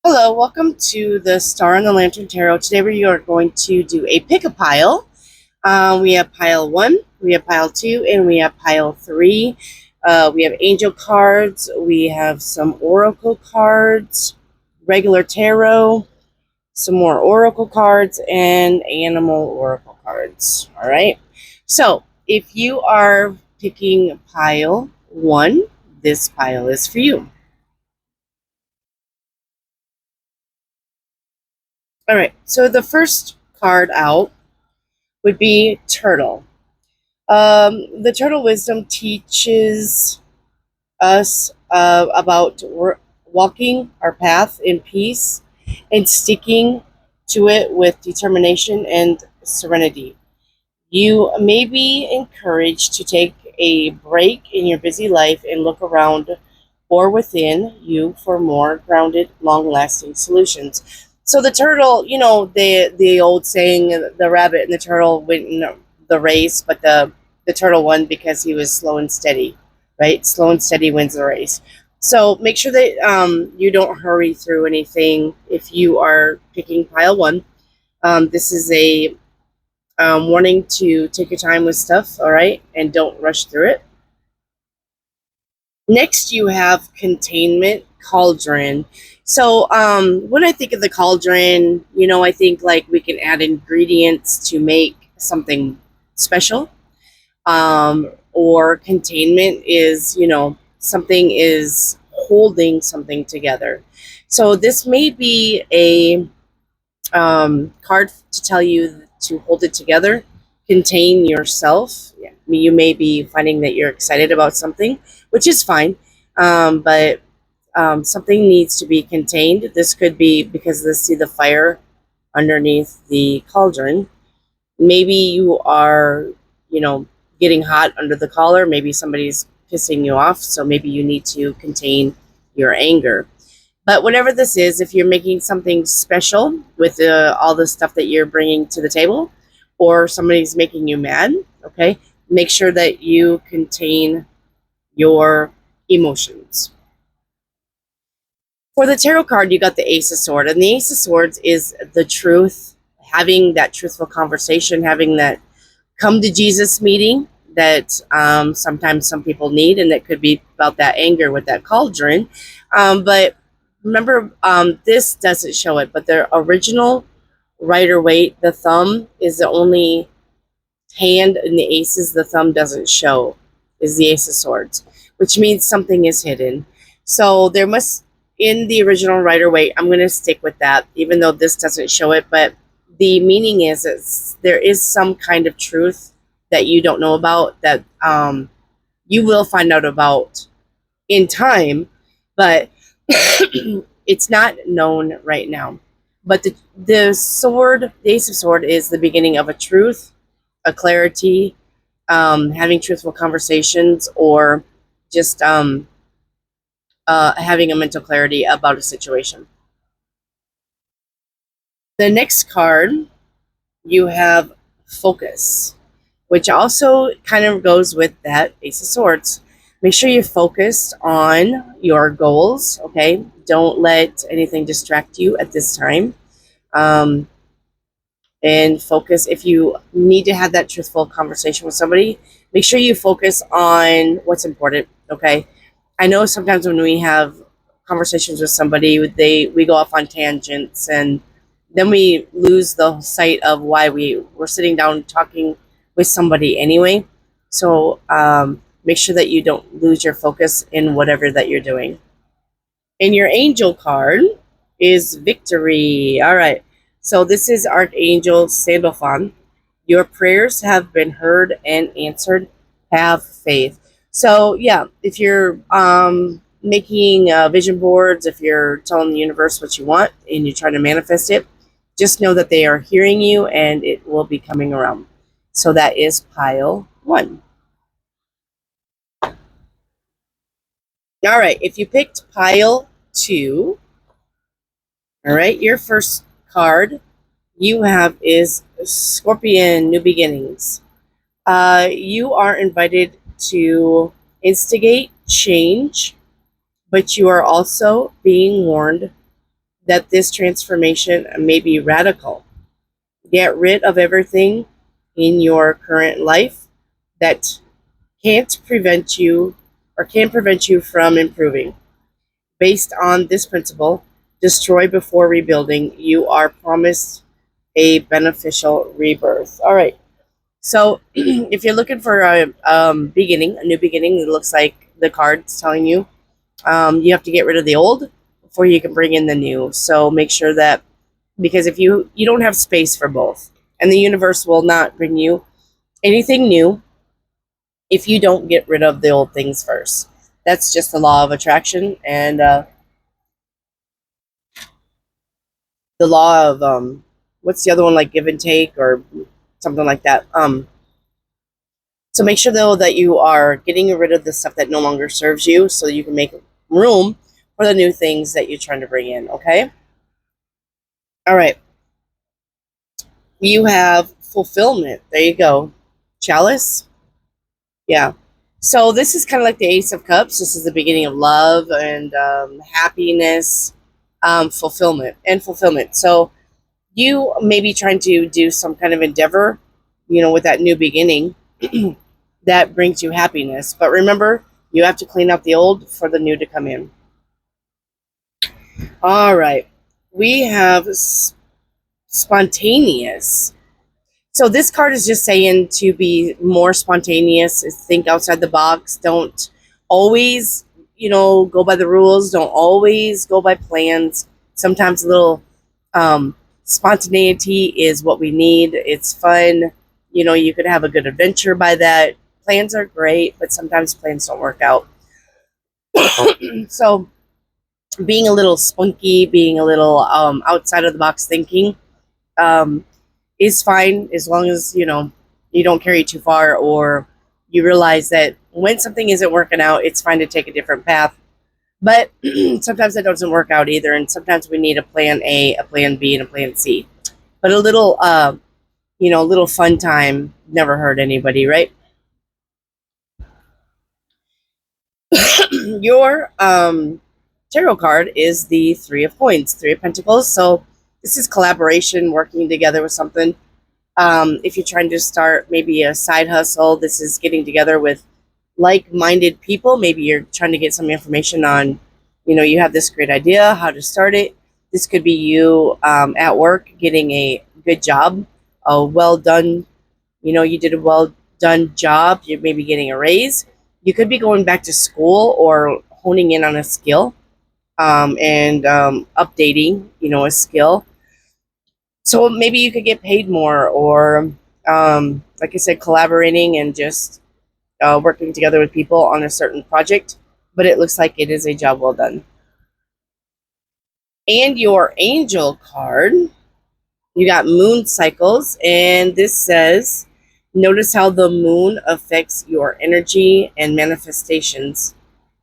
Hello, welcome to the Star and the Lantern Tarot. Today we are going to do a pick a pile. We have pile 1, we have pile 2, and we have pile 3. We have angel cards, we have some oracle cards, regular tarot, some more oracle cards, and animal oracle cards. All right. So if you are picking pile 1, this pile is for you. All right. So the first card out would be turtle. The turtle wisdom teaches us about walking our path in peace and sticking to it with determination and serenity. You may be encouraged to take a break in your busy life and look around or within you for more grounded, long-lasting solutions. So the turtle, the old saying, the rabbit and the turtle went in the race, but the turtle won because he was slow and steady, right? Slow and steady wins the race. So make sure that you don't hurry through anything if you are picking pile 1. This is a warning to take your time with stuff, all right, and don't rush through it. Next, you have containment cauldron. So, when I think of the cauldron, I think like we can add ingredients to make something special. Or containment is, something is holding something together. So, this may be a card to tell you to hold it together, contain yourself. Yeah. You may be finding that you're excited about something, which is fine, but something needs to be contained. This could be because see the fire underneath the cauldron. Maybe you are, getting hot under the collar. Maybe somebody's pissing you off, so maybe you need to contain your anger. But whatever this is, if you're making something special with all the stuff that you're bringing to the table, or somebody's making you mad, okay, make sure that you contain your emotions. For the tarot card, you got the Ace of Swords, and the Ace of Swords is the truth, having that truthful conversation, having that come to Jesus meeting that sometimes some people need, and that could be about that anger with that cauldron. But remember, this doesn't show it, but the original Rider Waite, the thumb is the only hand in the aces the thumb doesn't show, is the Ace of Swords, which means something is hidden. So there must, in the original Rider Waite, I'm going to stick with that, even though this doesn't show it, but the meaning is there is some kind of truth that you don't know about that you will find out about in time, but it's not known right now. But the sword, the Ace of Sword, is the beginning of a truth, a clarity, having truthful conversations, or just having a mental clarity about a situation. The next card, you have focus, which also kind of goes with that Ace of Swords. Make sure you're focused on your goals, okay? Don't let anything distract you at this time. Um, and focus. If you need to have that truthful conversation with somebody, make sure you focus on what's important, okay? I know sometimes when we have conversations with somebody, we go off on tangents, and then we lose the sight of why we were sitting down talking with somebody anyway. So make sure that you don't lose your focus in whatever that you're doing. And your angel card is victory. All right. So this is Archangel Sandalphon. Your prayers have been heard and answered. Have faith. So yeah, if you're making vision boards, if you're telling the universe what you want and you're trying to manifest it, just know that they are hearing you and it will be coming around. So that is pile 1. All right, if you picked pile 2, all right, your first card you have is Scorpion, New Beginnings. You are invited to instigate change, but you are also being warned that this transformation may be radical. Get rid of everything in your current life that can't prevent you or can prevent you from improving. Based on this principle, destroy before rebuilding, you are promised a beneficial rebirth. All right. So, if you're looking for a beginning, a new beginning, it looks like the card's telling you you have to get rid of the old before you can bring in the new. So make sure that, because if you don't have space for both, and the universe will not bring you anything new if you don't get rid of the old things first. That's just the law of attraction, and the law of what's the other one, like give and take or something like that. So make sure though that you are getting rid of the stuff that no longer serves you, so that you can make room for the new things that you're trying to bring in. Okay. All right. You have fulfillment. There you go. Chalice. Yeah. So this is kind of like the Ace of Cups. This is the beginning of love and happiness, fulfillment, and fulfillment. So you may be trying to do some kind of endeavor, with that new beginning that brings you happiness. But remember, you have to clean up the old for the new to come in. All right. We have spontaneous. So this card is just saying to be more spontaneous, think outside the box. Don't always, go by the rules. Don't always go by plans. Sometimes a little spontaneity is what we need. It's fun. You could have a good adventure by that. Plans are great, but sometimes plans don't work out. So being a little spunky, being a little outside of the box thinking, um, is fine, as long as you don't carry too far, or you realize that when something isn't working out, it's fine to take a different path. But sometimes that doesn't work out either, and sometimes we need a plan A, a plan B, and a plan C. But a little little fun time never hurt anybody, right? Your tarot card is the Three of Coins, Three of Pentacles. So this is collaboration, working together with something. If you're trying to start maybe a side hustle, this is getting together with like-minded people. Maybe you're trying to get some information on, you have this great idea, how to start it. This could be you at work getting a good job, a well done, you did a well done job. You're maybe getting a raise. You could be going back to school or honing in on a skill, and updating, a skill. So maybe you could get paid more, or like I said, collaborating and just working together with people on a certain project. But it looks like it is a job well done. And your angel card, you got moon cycles, and this says, notice how the moon affects your energy and manifestations,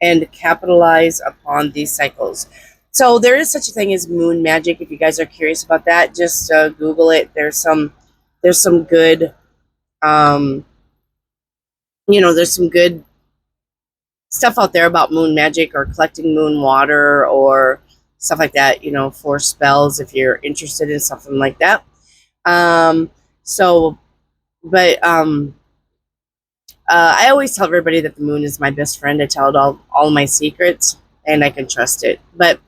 and capitalize upon these cycles. So there is such a thing as moon magic. If you guys are curious about that, just Google it. There's some good, there's some good stuff out there about moon magic, or collecting moon water, or stuff like that, for spells, if you're interested in something like that. So, but I always tell everybody that the moon is my best friend. I tell it all my secrets, and I can trust it. But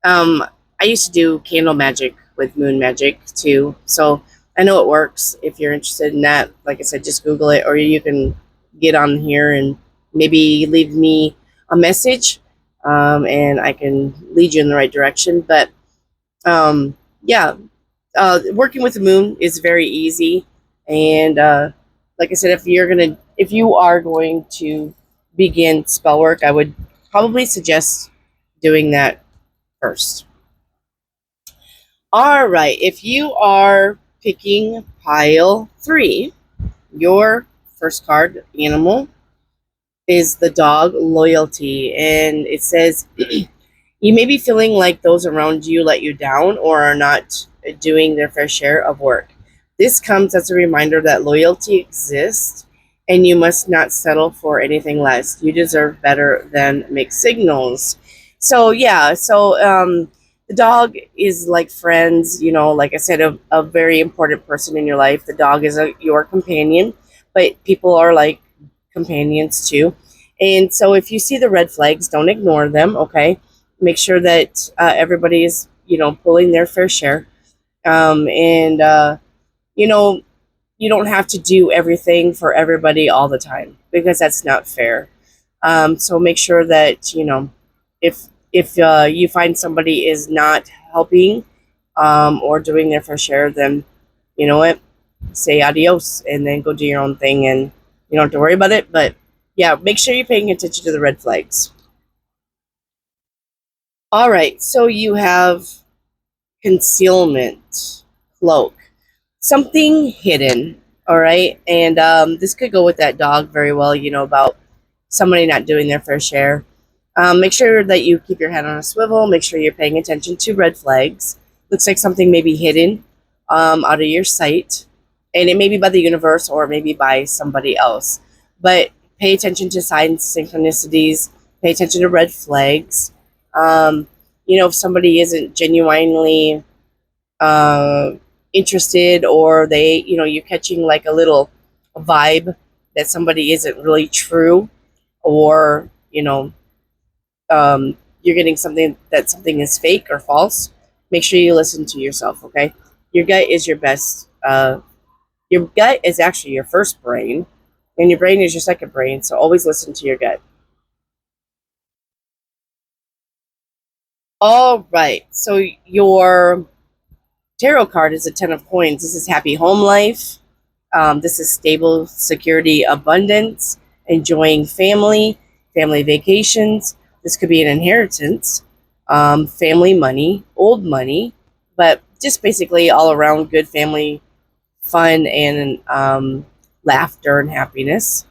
I used to do candle magic with moon magic too, so I know it works. If you're interested in that, like I said, just Google it, or you can get on here and maybe leave me a message, and I can lead you in the right direction. But yeah, working with the moon is very easy, and like I said, if you are going to begin spell work, I would probably suggest doing that first. All right, if you are picking pile 3, your first card, animal, is the dog, loyalty. And it says, you may be feeling like those around you let you down, or are not doing their fair share of work. This comes as a reminder that loyalty exists, and you must not settle for anything less. You deserve better than mixed signals. So yeah, so The dog is like friends, like I said, a very important person in your life. The dog is your companion, but people are like companions too. And so if you see the red flags, don't ignore them, okay? Make sure that everybody is, pulling their fair share. And, you know, you don't have to do everything for everybody all the time because that's not fair. So make sure that if you find somebody is not helping or doing their fair share, then you know what, say adios and then go do your own thing, and you don't have to worry about it. But yeah, make sure you're paying attention to the red flags. All right, so you have concealment, cloak, something hidden. All right, and this could go with that dog very well. About somebody not doing their fair share. Make sure that you keep your head on a swivel. Make sure you're paying attention to red flags. Looks like something may be hidden out of your sight, and it may be by the universe or maybe by somebody else. But pay attention to signs, synchronicities. Pay attention to red flags. Um, if somebody isn't genuinely uh, interested, or you're catching like a little vibe that somebody isn't really true, or you're getting something that something is fake or false, make sure you listen to yourself, okay? Your gut is your best. Your gut is actually your first brain, and your brain is your second brain, so always listen to your gut. All right, so your tarot card is a 10 of coins. This is happy home life. This is stable, security, abundance, enjoying family, family vacations. This could be an inheritance, family money, old money, but just basically all around good family fun and laughter and happiness.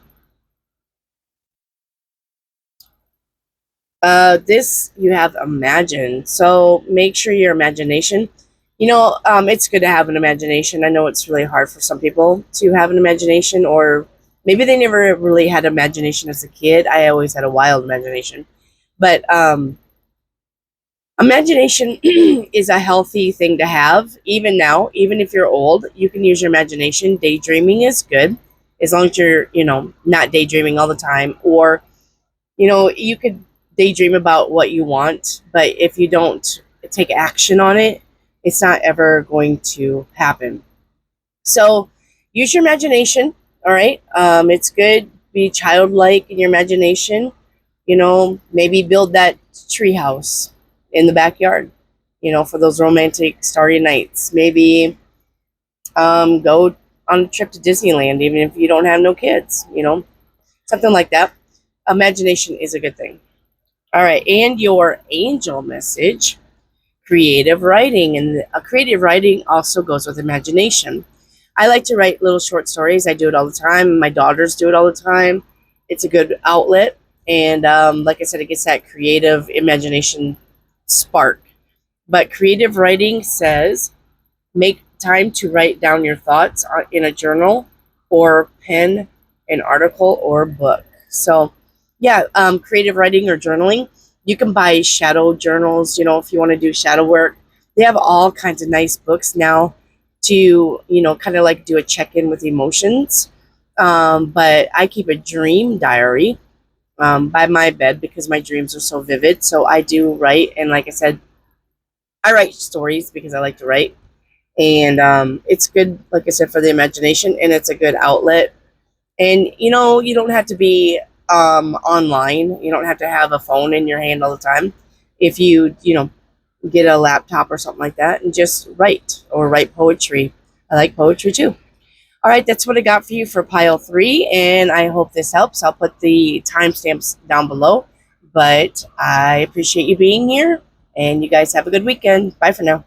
This you have imagine. So make sure your imagination. It's good to have an imagination. I know it's really hard for some people to have an imagination, or maybe they never really had imagination as a kid. I always had a wild imagination, but imagination is a healthy thing to have. Even now, even if you're old, you can use your imagination. Daydreaming is good, as long as you're not daydreaming all the time, or you could daydream about what you want, but if you don't take action on it, it's not ever going to happen. So use your imagination. All right. It's good. Be childlike in your imagination. Maybe build that tree house in the backyard, for those romantic starry nights. Maybe go on a trip to Disneyland, even if you don't have no kids, something like that. Imagination is a good thing. All right, and your angel message, creative writing. And creative writing also goes with imagination. I like to write little short stories. I do it all the time. My daughters do it all the time. It's a good outlet. And like I said, it gets that creative imagination spark. But creative writing says make time to write down your thoughts in a journal or pen an article or book. So, yeah, creative writing or journaling. You can buy shadow journals, if you want to do shadow work. They have all kinds of nice books now to, kind of like do a check in with emotions. But I keep a dream diary by my bed because my dreams are so vivid. So I do write. And like I said, I write stories because I like to write, and it's good, like I said, for the imagination, and it's a good outlet. And you don't have to be online. You don't have to have a phone in your hand all the time. If you get a laptop or something like that and just write, or write poetry. I like poetry too. All right, that's what I got for you for pile 3, and I hope this helps. I'll put the timestamps down below, but I appreciate you being here, and you guys have a good weekend. Bye for now.